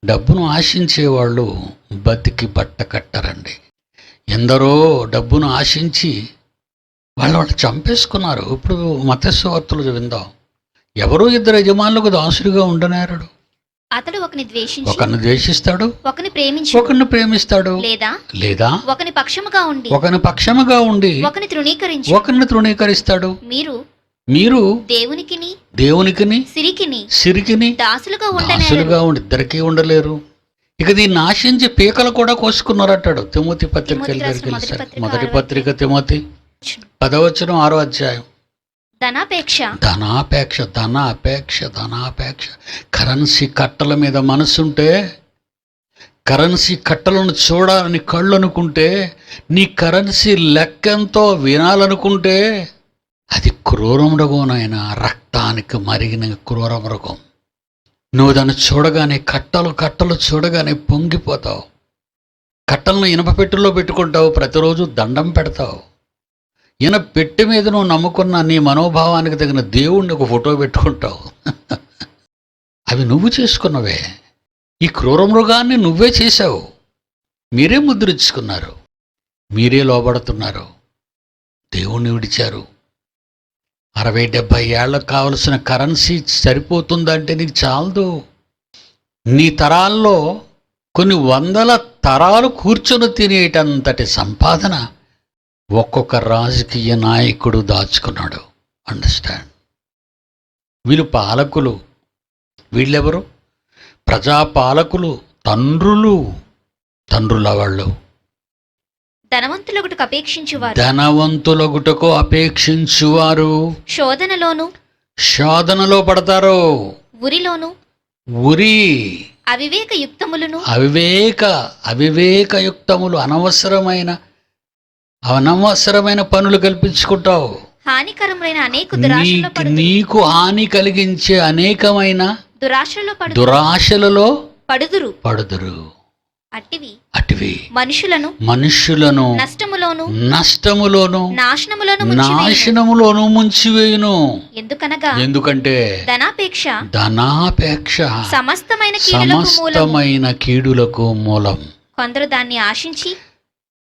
డబ్బును ఆశించేవాళ్ళు బతికి బట్ట కట్టరండి. ఎందరో డబ్బును ఆశించి వాళ్ళు చంపేసుకున్నారు. ఇప్పుడు మత్తయి వార్తలు విందాం. ఎవరో ఇద్దరు యజమానులకు దాసుడిగా ఉండనేరడు. అతడు ఒకని ద్వేషిస్తాడు, ఒకని ప్రేమిస్తాడు, లేదా ఒకని పక్షముగా ఉండి ఒకరిని తృణీకరిస్తాడు. మీరు దేవునికిని సిరికిని దాసులుగా ఉండి ఇద్దరికీ ఉండలేరు. ఇక దీన్ని ఆశించి పీకలు కూడా కోసుకున్నారంటాడు. తిమోతి పత్రిక మొదటి పత్రిక తిమోతి 10వ వచనం 6వ అధ్యాయం. ధనాపేక్ష. కరెన్సీ కట్టల మీద మనసుంటే, కరెన్సీ కట్టలను చూడాలని కళ్ళు అనుకుంటే, నీ కరెన్సీ లెక్కెంతో వినాలనుకుంటే అది క్రూరమృగం. రక్తానికి మరిగిన క్రూరమృగం. నువ్వు దాన్ని చూడగానే కట్టలు చూడగానే పొంగిపోతావు. కట్టలను ఇనప పెట్టెలో పెట్టుకుంటావు, ప్రతిరోజు దండం పెడతావు. ఈయన పెట్టె మీద నువ్వు నమ్ముకున్న నీ మనోభావానికి తగిన దేవుణ్ణి ఒక ఫోటో పెట్టుకుంటావు. అవి నువ్వు చేసుకున్నవే. ఈ క్రూరమృగాన్ని నువ్వే చేశావు. మీరే ముద్రించుకున్నారు, మీరే లోబడుతున్నారు. దేవుణ్ణి విడిచారు. 60-70 ఏళ్ళకు కావలసిన కరెన్సీ సరిపోతుందంటే నీకు చాలదు. నీ తరాల్లో కొన్ని వందల తరాలు కూర్చొని తినేటంతటి సంపాదన ఒక్కొక్క రాజకీయ నాయకుడు దాచుకున్నాడు. అండర్స్టాండ్. వీళ్ళు పాలకులు. వీళ్ళెవరు? ప్రజాపాలకులు, తండ్రుల వాళ్ళు. ధనవంతులగుటకు అపేక్షించువారు శోధనలో పడతారు. ఉరి అవివేకయుక్తములు అనవసరమైన పనులు కల్పించుకుంటావు. నీకు హాని కలిగించే అనేకమైన దురాశలలో పడుదురు. అటివి మనుషులను నష్టములోను నాశనములోను ముంచివేయును. ఎందుకంటే ధనాపేక్ష సమస్తమైన కీడులకు మూలం. కొందరు దాన్ని ఆశించి,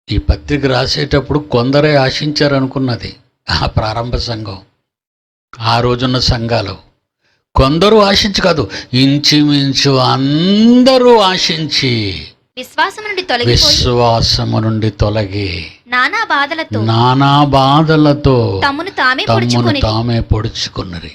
ఈ పత్రిక రాసేటప్పుడు కొందరే ఆశించారనుకున్నది ఆ ప్రారంభ సంఘం. ఆ రోజున్న సంఘాలు కొందరు ఆశించి కాదు, ఇంచుమించు అందరూ ఆశించి విశ్వాసము నుండి తొలగి నానా బాధలతో తమ్మును తామే పొడుచుకున్నరి.